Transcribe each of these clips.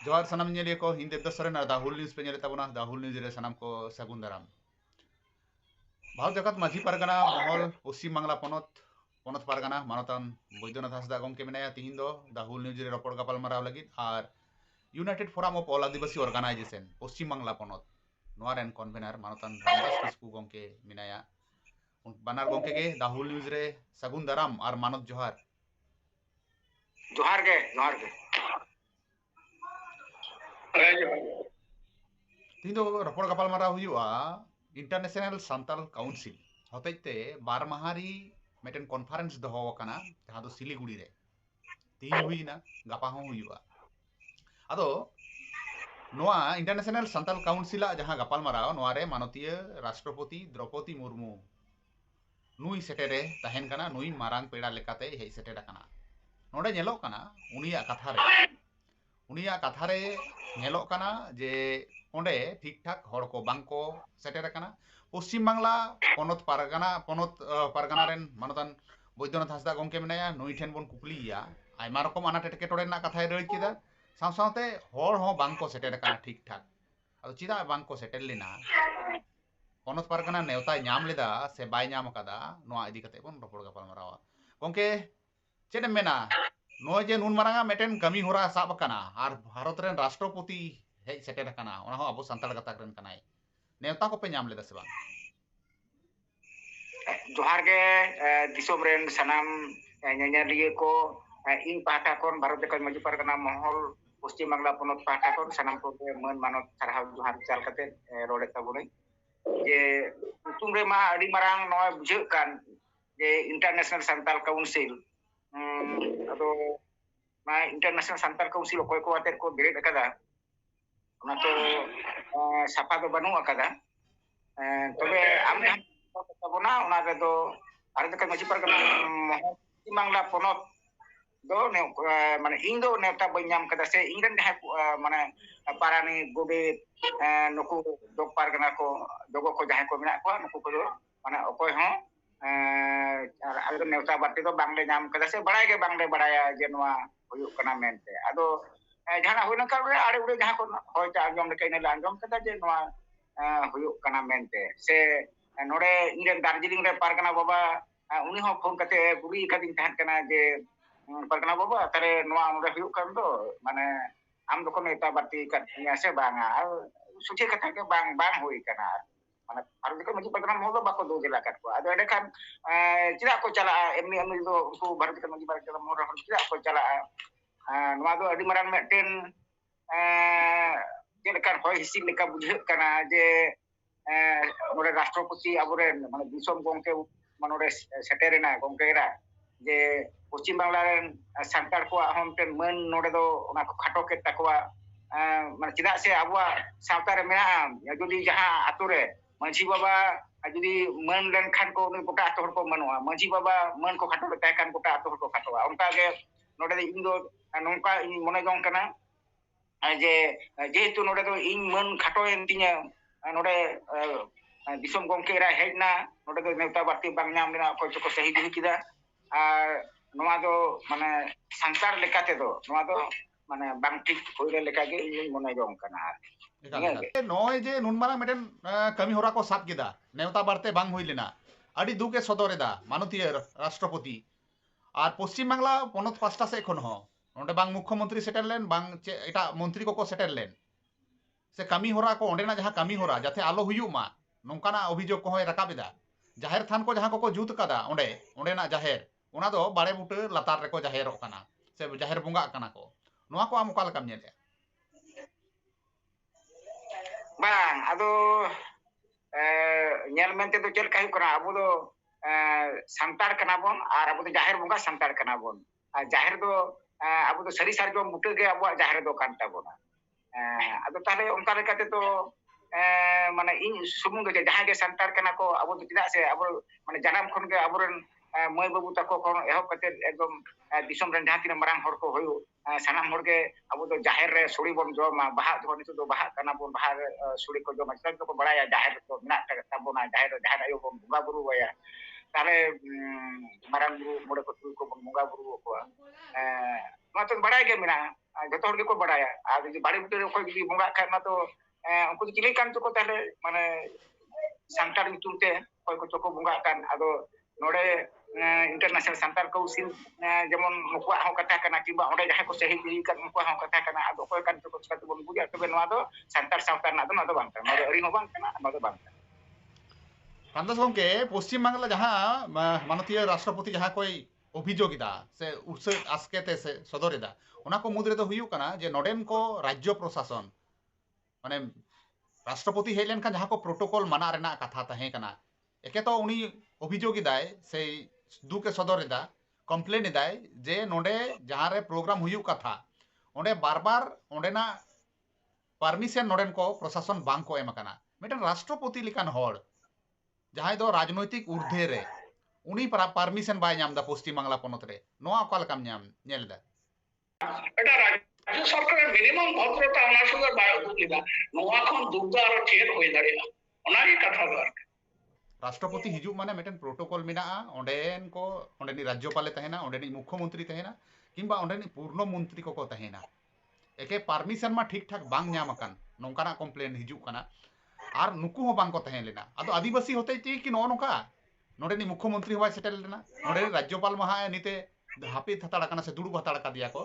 जोहार सनम ñeliye ko hinde dosore na dahul news pe ñele tabuna dahul news re sanam ko sagun daram Bharat जगत माझी पारगाना महल पश्चिम बांगला पनत पनत पारगाना मानतान बैद्यनाथ हांसदा गमके मेनाया तिहिन दो दाहुल news रे रपड़ गपाल माराव लगित आर united forum of all Adivasi organization Paschim Bangla पनत नोआ रेन कन्वेनर मानतान रामदास किस्कू गमके मेनाया बानार गमके के दाहुल न्यूज रे सगुन दाराम आर मानत जोहार जोहार गे तिहिन दो रपड़ गपाल माराव हुआ इंटरनेशनल सांताल काउंसिल हतेते बार माहारी मेटन कॉन्फ्रेंस दोहो कना जहां दो सिलीगुड़ी रे तिहिन हुईना गापा हों हुआ आदो नोआ इंटरनेशनल सांताल काउंसिल जहां गपाल माराव नोआ रे माननीय राष्ट्रपति द्रौपदी मुर्मू नुई सेटेरे तहन कना नुई मारांग पेड़ा लेकाते हेई सेटेर कना नोडे नेलो कना उनिया कथा रे नेलो कना जे ओंडे ठीक ठाक हड़ को बांको सेटेर कना पश्चिम बांगला पनत पारगाना रेन मानतान बैद्यनाथ हांसदा गमके मेनाया नुई ठेन बोन कुकलिया आयमा रकम आनाट एटकेटोड़े ना कथाय रई केदा साव सावते हड़ हो बांको सेटेर कना ठीक ठाक आदो चिदा बांको सेटेर लेना पनत पारगाना नेवता ᱧᱟᱢ लेदा से बाय ᱧᱟᱢ कदा नोआ इदी कते बोन रपड़ गपाल मारावा गमके चेदम मेना नो जे नुन मारांगा मेटेन कमी होरा साब कना आर भारत रेन राष्ट्रपति हेज सेटेर कना ओना हो अबो संताल गाताक रेन कनाय नेवता को पे ᱧᱟᱢ लेदा से बांग जोहार गे दिसोम रेन सनाम ñeñaliye ko इन पाहटा kon भारत जगत माझी पारगाना महल पश्चिम बांगला पनत पाहटा kon sanam ko मन मानत sarhaw जोहार चाल kate rode tabunai je utum re ma adi marang noy bujheuk kan je international santal council ado ma international santal council okoy ko ater ko bered akada ona to sapa do banu akada tobe am tabona ona redo Bharat जगत माझी पारगाना पश्चिम Bangla पनत do ne mane ing do neta banyam kada se ing ren ha mane parani gobe nuku dok pargana ko dogo ko jahe ko mena ko nuku ko mane okoy ho ado neta batti do bangle nyam kada se badai ge bangle badaya je noa huyuk kana mente ado jahana huyna ka ade ude jaha ko hoy ta anjom le kaina anjom kada je noa huyuk kana mente se nore ing ren darjeeling re pargana baba uni ho phone kate buri kadin tahan kana je pargana baba tare noa nore huyuk kan do mane am do ko neta batti katnya se banga suci kata ke bang hui kana mane harus ko maji pargana mo do bako do jela kat ko ado ada kan tidak ko cala emni do ko baru kita maji pargana mo harus tidak ko cala noa do adi marang meten jelekan hoy hisik leka bujheuk kana je nore राष्ट्रपति aburen mane disom gongke manore seterena gongke ra je पश्चिम बांगला सांतार को हमटेन मन नोडे दो ओना को खाटो के तकवा माने चिदा से अबवा सावता रे मेना जुदी जहां आतु रे मांझी बाबा जुदी मन लेन खान को गोटा आतु को मनवा मांझी बाबा मन को खाटो ले कान गोटा आतु को खाटोवा उनका के नोडे इन दो नोंका इन मने जों कना जे जेतु नोडे दो इन मन खाटो एंतिnya नोडे दिसम गमके रा हेजना नोडे दो नेता बाती बांग नाम लेना को को सही दिहि किदा আর নোয়া দো মানে সাংসার লেকাতে দো নোয়া দো মানে বাং ঠিক হইরে লেকাগে ইনি মনে জং কানা नॉय जे नुन मारा मेटन कमी होरा को साब केदा नेवता बारते बांग हुई लेना अड़ी दुके सदरेदा माननीय राष्ट्रपति और पश्चिम बांगला पनत पास्टा से एखन हो नोंडे बांग मुख्यमंत्री सेटेल लेन बांग एटा मंत्री को सेटेल लेन से कमी होरा को ओंडेना जहां कमी होरा जाते आलो हुयु मा नोंकाना अभियोग को होय रकाबेदा जाहेर थान को जहां को जुत कदा ओंडे ओंडेना जाहेर ओना दो बाड़े बुटे लातार रे को जाहेरोक कना से जाहेर बुंगा कना को नोआ को आम ओका लकाम नेले bang ado nyel mente do chel kai kona abu do santar kana bon ar abu do jahir bunga santar kana bon jahir do abu do sari sar jom butte ge abu jahir do kan ta bona ado tale onka lekate to মানে in সুমুং ge jaha ge santar kana ko abu do tidak se abu মানে janam khon ge aburen মই babu tako ko ehop kate ekdom disom ren jaha tina marang hor ko hoyu sanam hor ge abu do jahir re suri bon joma baha do nitu do baha kana bon baha suri ko joma sa ko baraya jahir to mina ta bona jahir ayo bon bunga buru waya tale marang buru mode ko tu ko bon bunga buru ko ma to baraya ge mina joto hor geko badaya ar jodi bari butir ko jodi bonga khan na to unku chili kan to ko tale mane santar nyutum te koy ko choko bonga kan ado node international santar council jemon mukwa ho kata kana kiba onde jahe ko sahih di kan mukwa ho kata kana ado koy kan to ko satu bon buja tobe noa do santar sautar na do bang kan noa do ri ho bang kana noa do bang Ramdas গমকে পশ্চিম বাংলা যাহা মাননীয় রাষ্ট্রপতি যাহা কই অভিযোগিতা সে উৎস আজকেতে সে সদরেদা ওনা কো মুদ্রে তো হুয়ু কানা যে নডেন কো রাজ্য প্রশাসন মানে রাষ্ট্রপতি হেই লেনখান যাহা কো প্রোটোকল মানা রেনা কথা তাহে কানা একে তো উনি অভিযোগিদায় সেই দুকে সদরেদা কমপ্লেন এদায় যে নডে যাহারে প্রোগ্রাম হুয়ু কথা ওঁডে বারবার ওঁডেনা পারমিশন নডেন কো প্রশাসন বাং কো এম কানা মিটেন রাষ্ট্রপতি লিকান হড় जहां दो राजनैतिक ऊर्ध्वे रे उनी परमिशन बाय नाम दा पश्चिम बांग्ला पनत रे नोआ अकाल काम नाम नेल दा এটা রাজ্য সরকারের মিনিমাম ভদ্রতা আমার সঙ্গে বায় উদ্যোগিতা নোয়া খন দুগ্ধ আর চের হয়ে দাঁড়িয়ে ওনারই কথা দর राष्ट्रपति हिजु माने मेटन प्रोटोकॉल मिना ओंडेन को ओंडेनी राज्यपाल तहेना ओंडेनी मुख्यमंत्री तहेना किंबा ओंडेनी पूर्ण मंत्री को तहेना एके परमिशन मा ठीक ठाक बांग नाम अकन नोंकाना कंप्लेन हिजु कना और नुकु हो बांग को तहेन लेना अदो आदिवासी होते ती कि नो नोका नोडेनी मुख्यमंत्री होय सेटल लेना नोडे राज्यपाल महा निते हापित हताड़ा कना से दुड़ुब हताड़ा का दिया को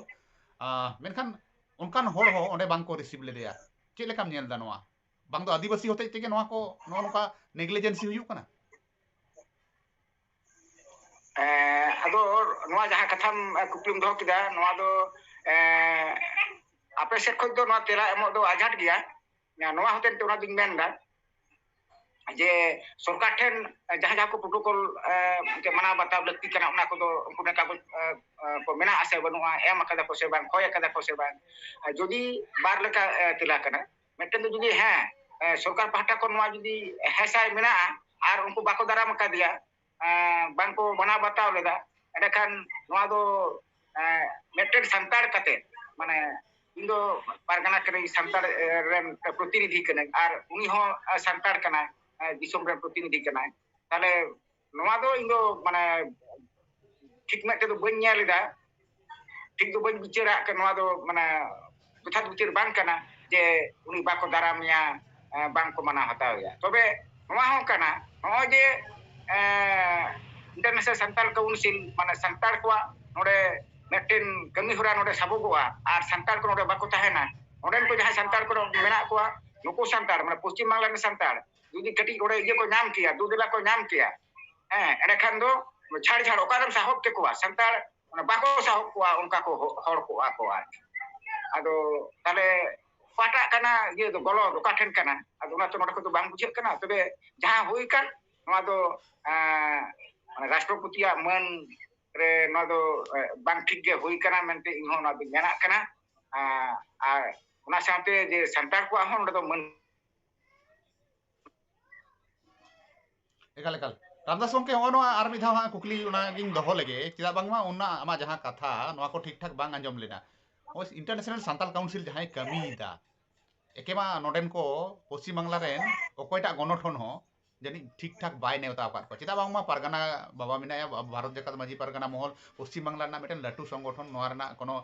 मेनखान उनकान होड़ हो ओंडे बांग को रिसीव ले दिया चे लेकाम नेल दा नोआ बांग दो आदिवासी होते ती के नोआ को नो नोका नेग्लिजेंसी हुयु कना ado noa jaha katham kuplum doh kida noa do ape set khoj do noa tela emo do ajat gya noa hoten te ona ding men da je सरकार ठेन जहां जहां को प्रोटोकॉल के मना बताव लगती kana ona ko do unku na kagoj ko mena ase banua em akada ko se bang khoy akada ko se bang jodi bar leka tila kana meten do jodi ha सरकार pahta ko noa jodi hesai mena ar unku bako daram ka dia bang ko mana बताव leda edakan noa do meten santar kate mane indo pargana kene santar ren protinidhi kana ar uni ho santar kana Disom रे प्रतिनिधि कना ताले नोआ दो इंदो माने ठीक में तो बन नेलेदा ठीक दो बन बिचारा के नोआ दो माने तथा बिचार बांग कना जे उनी बाको दारामिया बांग को मना हताया तबे नोआ हो कना नोआ जे इंटरनेशनल संताल काउंसिल माने संताल को नोडे मेटेन कमी होरा नोडे साबोगोआ आर संताल को नोडे बाको ताहेना नोडे को जहां संताल को मेना को नुको संताल माने पश्चिम बांग्ला में संताल जुदी कटी ओडे ये को नाम किया दुदला को नाम किया एने खान दो छाड़ छाड़ ओकारम साहब के कोआ संताल बाको साहब कोआ उनका को हड़ को आकोआ आदो ताले पाटा कना ये दो गलो दो काठन कना आदो ना तो नोड को तो बांग बुझे कना तबे जहां होई kan नोआ दो राष्ट्रपतिया मन रे नोआ दो बांग ठीक गे होई कना मेनते इहो ना दो मेना कना आ उना साथे जे संताल को हो नोड दो मन एकाल एकाल रामदास गमके होनो आर मि धाव कुकली उना गिंग दहो लगे चिदा बांगमा उना आमा जहां कथा नोआ को ठीक ठाक बांग अंजम लेना ओ इंटरनेशनल सांताल काउंसिल जहां कमी दा एकेमा नोडेन को पश्चिम बांग्ला रेन ओकयटा गणठन हो जानी ठीक ठाक बाय नेवता पार को चिदा बांगमा परगना बाबा मिनाया भारत जकात माजी परगना महल पश्चिम बांग्ला ना मेटन लटू संगठन नोआ रना कोनो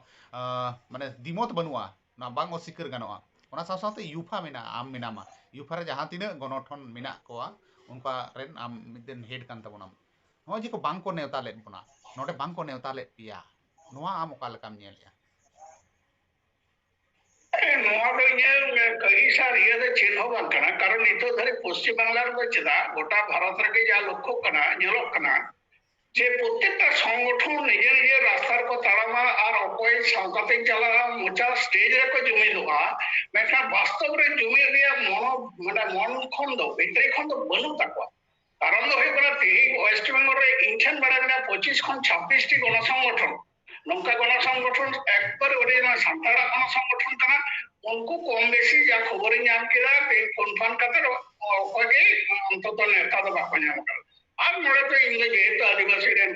माने दिमत बनुआ ना बांग ओसिकर गनोआ ओना साथ यूफा मिना आम मिनामा यूफा रे जहां तिना गणठन मिना कोआ उनका रेन आम मिदन हेड कान तबोना हो जी को बांग को नेवता ले बना नोडे बांग को नेवता ले पिया नोआ आम ओकाल काम नेलिया नोआ दो ये कई सार ये दे चिन्ह बांग कना कारण नितो धरे पश्चिम बांग्ला रे चदा गोटा भारत रे जा लक्ष्य कना नेलो कना যে প্রত্যেকটা সংগঠন নিজে নিজে রাস্তার কো তাড়ামা আর অকয় সংকতে চালা মোচা স্টেজ রে কো জমি দোয়া মেখা বাস্তব রে জমি রে মন মানে মন খন্ড ভিতরে খন্ড বনু তাকো কারণ হই গলা তেই ওয়েস্ট বেঙ্গল রে ইনশন বাড়াগনা 25 খন 26 টি গণ সংগঠন নৌকা গণ সংগঠন একবার ওরে না সান্তাড়া গণ সংগঠন কানা उनको कम बेसी जा खबर नाम केदा पे कन्फर्म कते ओके अंतत नेता दो बाको नाम कर अब मोड़े तो इंगे जेहेतु आदिवासी रेन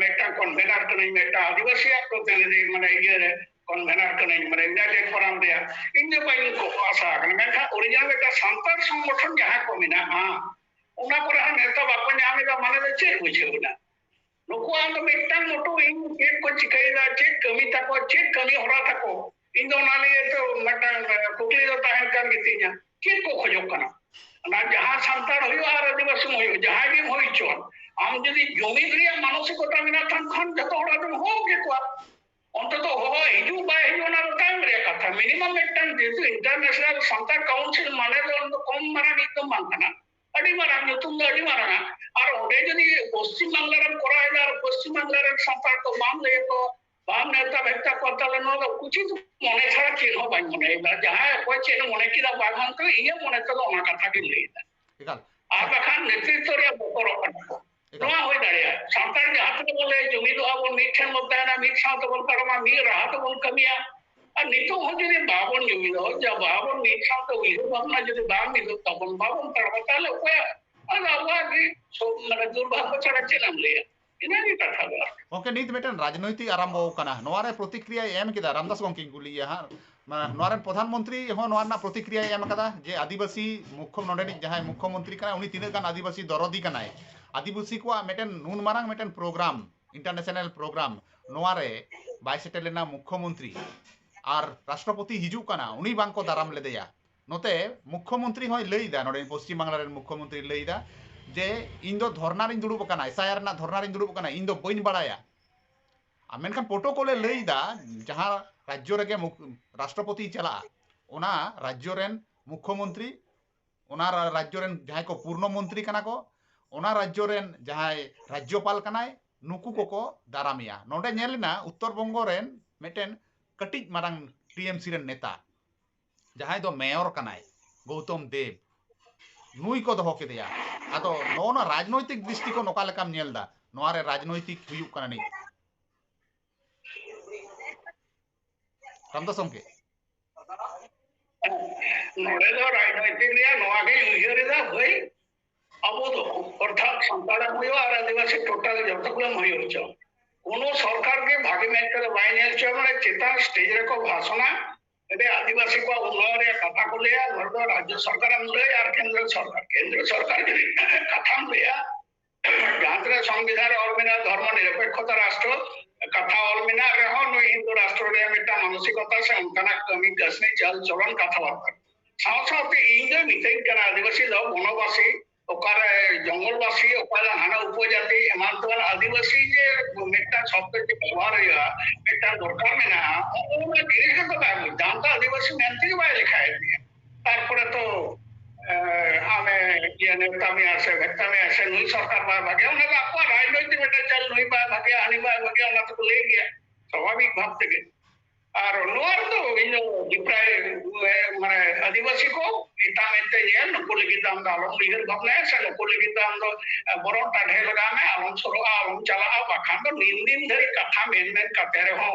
मेटा कन्वेनर कने मेटा आदिवासी प्रतिनिधि माने ये रे कन्वेनर कने माने इंडिया फोरम दे इंगे पाइन को आशा कने मेटा ओरिजिनल मेटा संतार संगठन जहां को मिना हां उना पर नेता बाको नाम का माने चेक बुझेउना नुकुआन तो मिट्टन मोटो इन चेक को चिकाईदा चेक कमी तको चेक कमी होरा तको इन दो नाले तो मटन कुकली दो ताहन कर गितिया चेक को खोजो कना ना जहां संतार होयो आर आदिवासी होयो जहां भी होई चोन आम जदि जमी रिया मानसिकता मिना थान खान जतो होड़ा तो हो के को অন্তত হয় হিজু বা হিজু না টাইম রে কথা মিনিমাম একটা যেহেতু ইন্টারন্যাশনাল সান্তার কাউন্সিল মানে তো কম মারা নিতো মানতানা আদি মারা নতুন আদি মারা না আর ওটা যদি পশ্চিম বাংলার করা হয় আর পশ্চিম বাংলার সান্তার তো মানলে তো বাম নেতা ভেক্তা করতালে ন উচিত মনে ছাড়া চিহ্ন বাই মনে না যাহা কই চিহ্ন মনে কিরা বাই মান তো ইয়ে মনে তো ওনা কথা কি লইতা আর বাখান নেতৃত্ব রে বকর নোয়া হই দাঁড়িয়া সরকার যে হাতে বলে জমি দোয়া বল মিঠের মধ্যে না মিঠ সাথে বল পারমা মি রাহাত বল কামিয়া আর নিতো যদি বাবন জমি দো যা বাবন মিঠ সাথে উইহু ভাবনা যদি বাম নিতো তখন বাবন পারবা তাহলে ওয়া আর আওয়াজি সব মানে দুর্ভাগ্য ছাড়া ছিলাম লিয়া ইনানি কথা বলা ওকে নিত মেটেন রাজনৈতিক আরম্ভ কানা নোয়ারে প্রতিক্রিয়া এম কিদা রামদাস গঙ্কি গুলিয়া হা নোয়ারেন প্রধানমন্ত্রী হো নোয়ারনা প্রতিক্রিয়া এম কাদা যে আদিবাসী মুখ্য নডেনি যাহাই মুখ্যমন্ত্রী কানা উনি তিনে গান আদিবাসী দরদি কানায় आदिवासी को मेटेन नुन मारांग मेटेन प्रोग्राम इंटरनेशनल प्रोग्राम नोआरे बाय सेटेलेना मुख्यमंत्री और राष्ट्रपति हिजू कना उनी बांग को दाराम लेदेया नोते मुख्यमंत्री होय लईदा नोडे पश्चिम बांग्ला मुख्यमंत्री लईदा जे इन दो धरनारिन दुड़ुब कना एसआईआर ना धरनारिन दुड़ुब कना इन दो बइन बाड़ाया मेनखान प्रोटोकॉले लईदा जहां राज्य रेगे राष्ट्रपति चला ओना राज्य रेन मुख्यमंत्री ओना राज्य रेन जहां को पूर्ण मंत्री कना को ओना राज्य रेन जहां राज्यपाल कनाय नुकु को दारामिया नोडे नेलना उत्तर बंगो रेन मेटेन कटिज मारांग टीएमसी रेन नेता जहां दो मेयर कनाय गौतम देव नुई को दहो केदिया आदो नोना राजनैतिक दृष्टिकोण ओका लेकाम नेलदा नोआरे राजनैतिक हुयु कना नि रामदास अंके नोडे दो राजनैतिक रिया नोआ के उयरेदा होई अब तो अर्थात संताड़ा हुयो और आदिवासी टोटल जब तक हुयो छ कोनो सरकार के भागे में कर वाइनेल छ माने चेता स्टेज रे को भाषण एबे आदिवासी को उन्नयन रे कथा को लिया नर्द राज्य सरकार ले यार केंद्र सरकार के कथा लिया जांत्रे संविधान और बिना धर्म निरपेक्षता राष्ट्र कथा और बिना रहो न हिंदू राष्ट्र रे मेटा मानसिकता से उनका कमी कसने चल चलन कथा वार्ता साथ इंदे मिते करा आदिवासी लोग वनवासी ओकारे जंगलवासी ओकाला हाना उपजाति एमान तो आदिवासी जे मेटा शब्द जे व्यवहार या मेटा दरकार में ना ओना धीरे के तो बाय जानता आदिवासी मेंती बाय लिखाय दिया तारपरे तो आमे ये नेता में आसे व्यक्ति में आसे नुई सरकार बाय भागे ओना आपको राजनीति में चल नुई बाय भागे आनी बाय भागे ओना तो ले गया स्वाभाविक भाव से और नोर तो इन डिप्राय माने आदिवासी को इता मेते ये नुकुल गिदाम दालम लिहर भावना से नुकुल गिदाम दो बरों टाढे लगा में आलम सरो आलम चला बाखान तो दिन धरी कथा मेन कते रे हो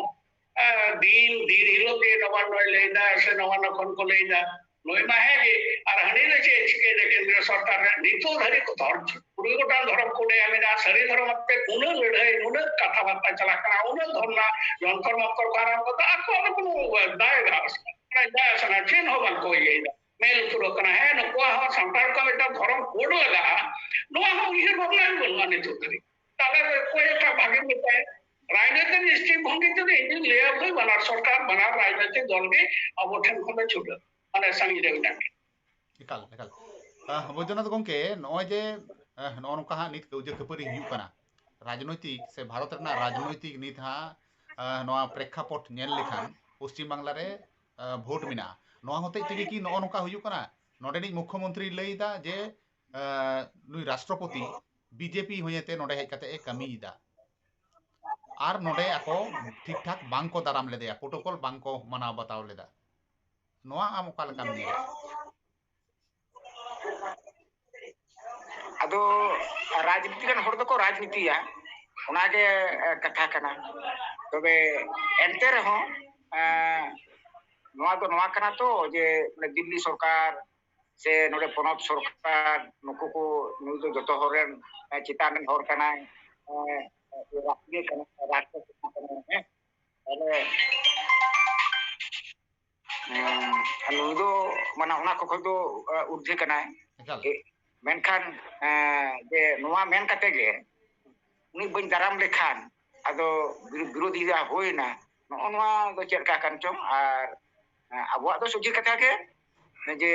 दिन हिलो के नवन लेदा से नवन कोन को लेदा नोय मा है कि और हनी ने के केंद्र सरकार ने नितो धरी को धर पुरी गोटा धरम कोडे आमिना सरी धरम पे उन लड़ाई उन कथा बार्ता चला करा उन धरना यंकर मकर कारण को आपको को दाय घास दाय सना चेन होबन को ये मेल तुरो कना है न को हम संतार का बेटा धरम कोड लगा नो हम ये भगला बोलवाने तो करी ताले कोई का भागे में है राजनीतिक दृष्टिभंगी तो इंडियन लेयर कोई बना सरकार बना राजनीतिक दल के अबठन को छुट माने संगी देवता एकाल एकाल बजनाथ गंके नय जे नोनका नित कौजे खपरी हियु कना राजनैतिक से भारत रना राजनैतिक नित हा नोआ प्रेक्षापट नेल लेखान पश्चिम बांग्ला रे भोट मिना नोआ होते तेगे कि नोनका हुयु कना नोडेनी मुख्यमंत्री लईदा जे नुई राष्ट्रपति बीजेपी होयते नोडे हेज कते ए कमीदा आर नोडे आको ठीक ठाक बांग को दाराम लेदया प्रोटोकॉल बांग को मना बताव लेदा नोआ आम ओका लकाम ने अदो राजनीति रन हर दको राजनीतिया उनागे कथा कना तबे एंते रहो नोआ दो नोआ कना तो जे दिल्ली सरकार से नोडे पनत सरकार नुकु को नुई दो जतो हरेन चितान हर कना राष्ट्रीय कना राष्ट्र कना अले नुई दो माना उना को दो उर्धे कना मेनखान जे नोआ मेन कते गे ᱩᱱᱤ ᱵᱟᱹᱧ ᱫᱟᱨᱟᱢ ᱞᱮᱠᱷᱟन ᱟᱫᱚ ᱵᱤᱨᱳᱫᱷᱤ ᱦᱩᱭᱱᱟ ᱱᱚᱜᱼᱚ ᱱᱚᱣᱟ ᱫᱚ ᱪᱮᱫ ᱞᱮᱠᱟ ᱠᱟᱱ ᱪᱚᱝ ᱟᱨ ᱟᱵᱚᱣᱟᱜ ᱫᱚ ᱥᱚᱡᱷᱮ ᱠᱟᱛᱷᱟ ᱜᱮ ᱡᱮ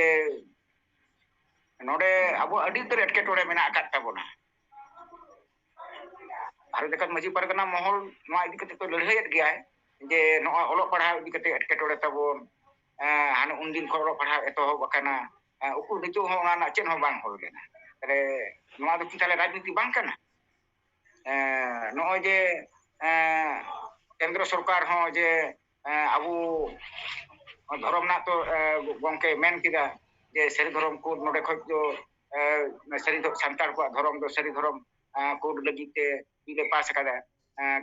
ᱱᱚᱰᱮ ᱟᱵᱚ ᱟᱹᱰᱤ ᱩᱛᱟᱹᱨ ᱮᱴᱠᱮᱴᱚᱬᱮ ᱢᱮᱱᱟᱜ ᱟᱠᱟᱫ ᱛᱟᱵᱚᱱᱟ ᱵᱷᱟᱨᱚᱛ ᱡᱟᱠᱟᱛ ᱢᱟᱹᱡᱷᱤ ᱯᱟᱨᱜᱟᱱᱟ ᱢᱚᱦᱚᱞ ᱱᱚᱣᱟ ᱤᱫᱤ ᱠᱟᱛᱮ ᱠᱚ ᱞᱟᱹᱲᱦᱟᱹᱭᱮᱫ ᱜᱮᱭᱟ ᱡᱮ ᱱᱚᱜᱼᱚᱭ ᱚᱞᱚᱜ ᱯᱟᱲᱦᱟᱣ ᱤᱫᱤ ᱠᱟᱛᱮ ᱮᱴᱠᱮᱴᱚᱬᱮ ᱛᱟᱵᱚᱱ ᱦᱟᱱᱮ ᱩᱱᱫᱤᱱ ᱠᱷᱚᱱ ᱚᱞᱚᱜ ᱯᱟᱲᱦᱟᱣ ᱮᱛᱚᱦᱚᱵ ᱟᱠᱟᱱᱟ ᱩᱠᱩᱨ ᱱᱤᱛᱚᱜ ᱦᱚᱸ ᱚᱱᱟ ᱨᱮᱱᱟᱜ ᱪᱮᱫ ᱦᱚᱸ ᱵᱟᱝ ᱦᱩᱭ ᱞᱮᱱᱟ ᱛᱟᱦᱞᱮ ᱱᱚᱣᱟ ᱫᱚ ᱠᱤ ᱛᱟᱦᱞᱮ ᱨᱟᱡᱽᱱᱤᱛᱤ ᱵᱟᱝ ᱠᱟᱱᱟ ᱱᱚᱜᱼᱚᱭ ᱡᱮ केंद्र सरकार हो जे आबू धर्म ना तो गंके मेन किदा जे सरी धर्म को नोडे खज जो सरी सांतार को धर्म दो सरी धर्म कोड लगिते बिले पास कदा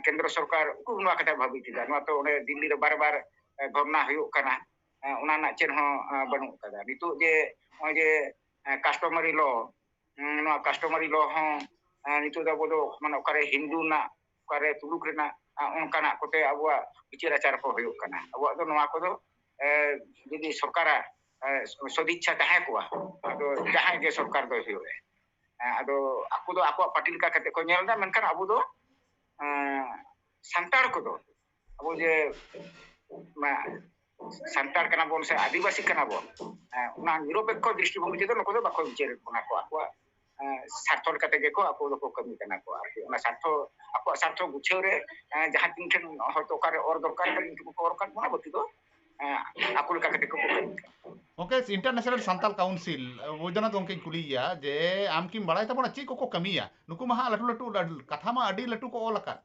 केंद्र सरकार को नवा कथा भाबी किदा नवा तो ओने दिल्ली रे बार बार धरना हुयो कना ओना ना चेन हो बनू कदा नितो जे कस्टमरी लॉ नवा कस्टमरी लॉ हो नितो दा बोदो माने ओकारे हिंदू ना ओकारे तुलुक रेना उनकाना कोते आबुआ विचार आचार को हुयो कना आबुआ दो नवा को दो यदि सरकार सदिच्छा ताहे को आदो जहां जे सरकार दो हुयो आदो आकु दो आको पार्टी लेका कते को नेलदा मेनखान आबु दो संतार को दो आबु जे संतार कना बोन से आदिवासी कना बोन उना निरपेक्ष दृष्टिभंगी दो नको दो बाको विचार कोना को आको सार्थल कते गेको आको दो को कमी कना को आना सार्थो आको सार्थो गुछेव रे जहां तीन ठन हयतो ओकारे और दरकार कन इनको और कर बना बति दो आको लेका कते को ओके इंटरनेशनल संताल काउंसिल वोजना तो उनके कुलिया जे आम की बड़ाई तबना ची को कमिया नुकु महा लटू लटू कथा मा अडी लटू को ओलका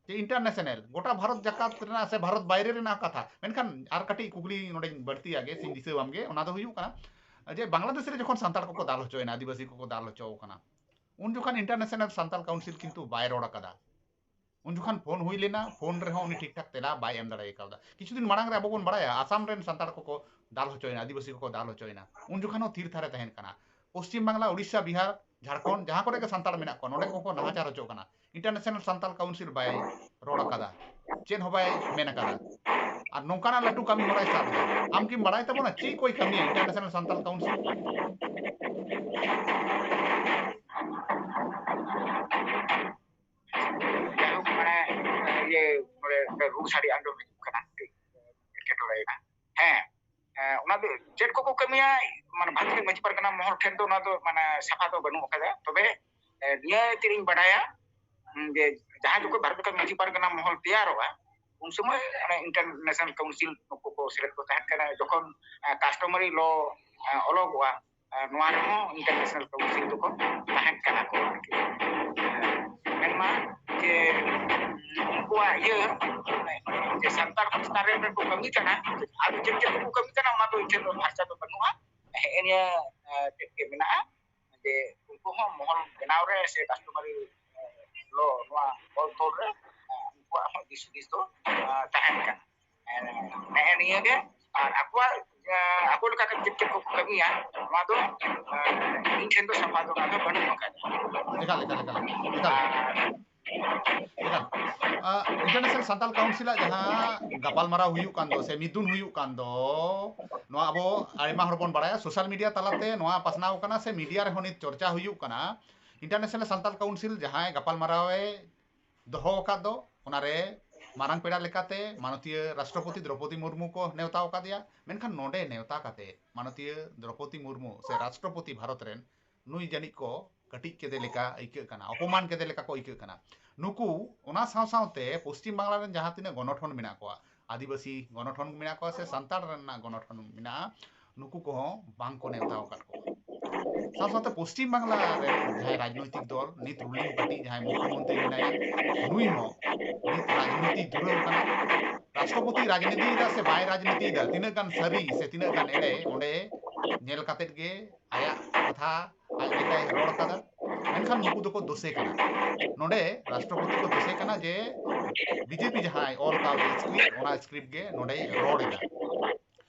जे इंटरनेशनल गोटा भारत जाकात रेना से भारत बाहरे रेना कथा मेनखान आर कटी कुगली नोडे बढ़ती आगे सिन दिसे आमगे ओना दो हुयु कना जे बांग्लादेश रे जखन संताल को दाल होचोयना आदिवासी को दाल होचो कना उन जखन इंटरनेशनल संताल काउंसिल किंतु बाय रोड कदा उन जखन फोन हुई लेना फोन रे उनी ठीक ठाक तेला बाय एम दाड़े कावदा किछु दिन मांग रे अब बन बड़ाया आसाम रेन संताल को दाल होचोयना आदिवासी को दाल होचोयना उन जखन थीर थारे तहन कना पश्चिम बांग्ला उड़ीसा बिहार झारखंड जहां करे के संताल मेना को नोडे को नाचार होचो कना international Santal council by road कदा चेन हो बाय मेना कदा और नौकाना लटू कमी होराय साब आम की बड़ाई तबना ची कोई कमी है इंटरनेशनल संताल काउंसिल ये मोरे रूल साड़ी आंदो कना के तोड़ायना हैं ओना दो चेट को कमिया माने भारतीय मझी परगना मोहर ठेन दो ना तो माने सफा तो बनू कदा तबे निया तिरिंग बडाया जे जहां जो भारत का मझी परगना मोहर तैयार होगा उन समय इंटरनेशनल काउंसिल को सेलेक्ट को तहत कना जखन कस्टमरी लॉ अलग हुआ नोआ रे इंटरनेशनल काउंसिल को तहत कना को एनमा जे को ये जे संतार संस्कार रे को कमी कना आदि जे को कमी कना ओना तो इथे तो भाषा तो बनुआ एनिया के मेना जे उनको हो मोहल बनाव रे से कस्टमरी लॉ नोआ ऑल तो रे उनको हम दिस तो तहन कना एनिया के और ako leka ke ko kami ya ma do इन तो सफा तो ना बनु का इंटरनेशनल संताल काउंसिल जहां गपाल मारा हुयु कान दो से मिदुन हुयु कान दो नोआ अबो आइमा हरबन बड़ाया सोशल मीडिया तलाते नोआ पासनाव कना से मीडिया रे होनी चर्चा हुयु कना इंटरनेशनल संताल काउंसिल जहां गपाल मारावे दोहो का दो ओनारे मारांग पेड़ा लेकाते मानवीय राष्ट्रपति द्रौपदी मुर्मू को नेवता दिया मेनखान नोडे नेवता काते मानवीय द्रौपदी मुर्मू से राष्ट्रपति भारत रेन नुई जानी को कटिक केदे लेका इके कना अपमान केदे लेका को इके कना नुकु ओना साव सावते पश्चिम बांग्ला रेन जहां तिने गणठन मेना को आदिवासी गणठन मेना को से संताल रेन गणठन मेना नुकु को बांग को नेवता का को साथ साथ पश्चिम बांग्ला रे जहां राजनीतिक दल नित रूलिंग पार्टी जहां मुख्यमंत्री मेनाया नुई हो नित राजनीति जुड़े कना राष्ट्रपति राजनीति दा से बाय राजनीति दा तिना गान सरी से तिना गान एड़े ओंडे नेल कातेत गे आया कथा आज लेकाय रोड कदा मेनखान नुकु दको दोषे कना नोडे राष्ट्रपति को दोषे कना जे बीजेपी जहां ऑल का स्क्रिप्ट ओना स्क्रिप्ट गे नोडे रोड दा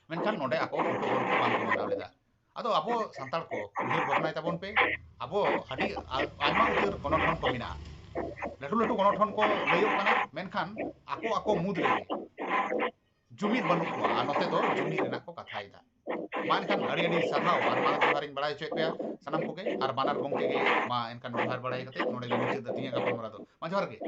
मेनखान नोडे ako प्रोटोकॉल को बांग को दावलेदा आदो अबो संताल को उहिर बखनाय ताबोन पे अबो आदि आयमा उतर गणठन को मिना लटू लटू गणठन को लयो कना मेनखान ako मुद रे जुमिद बनु को नते दो जुमिद रेना को कथायदा मा एनखान अड़ी अड़ी सारहाव आर मानद जोहारिं बड़ाय होचोयेद पेया सानाम कोगे आर बानार गंके गे मा एनखान जोहार बड़ाय कते नोडे गे मुचाद तिया गापालमाराव दो मा जोहार गे।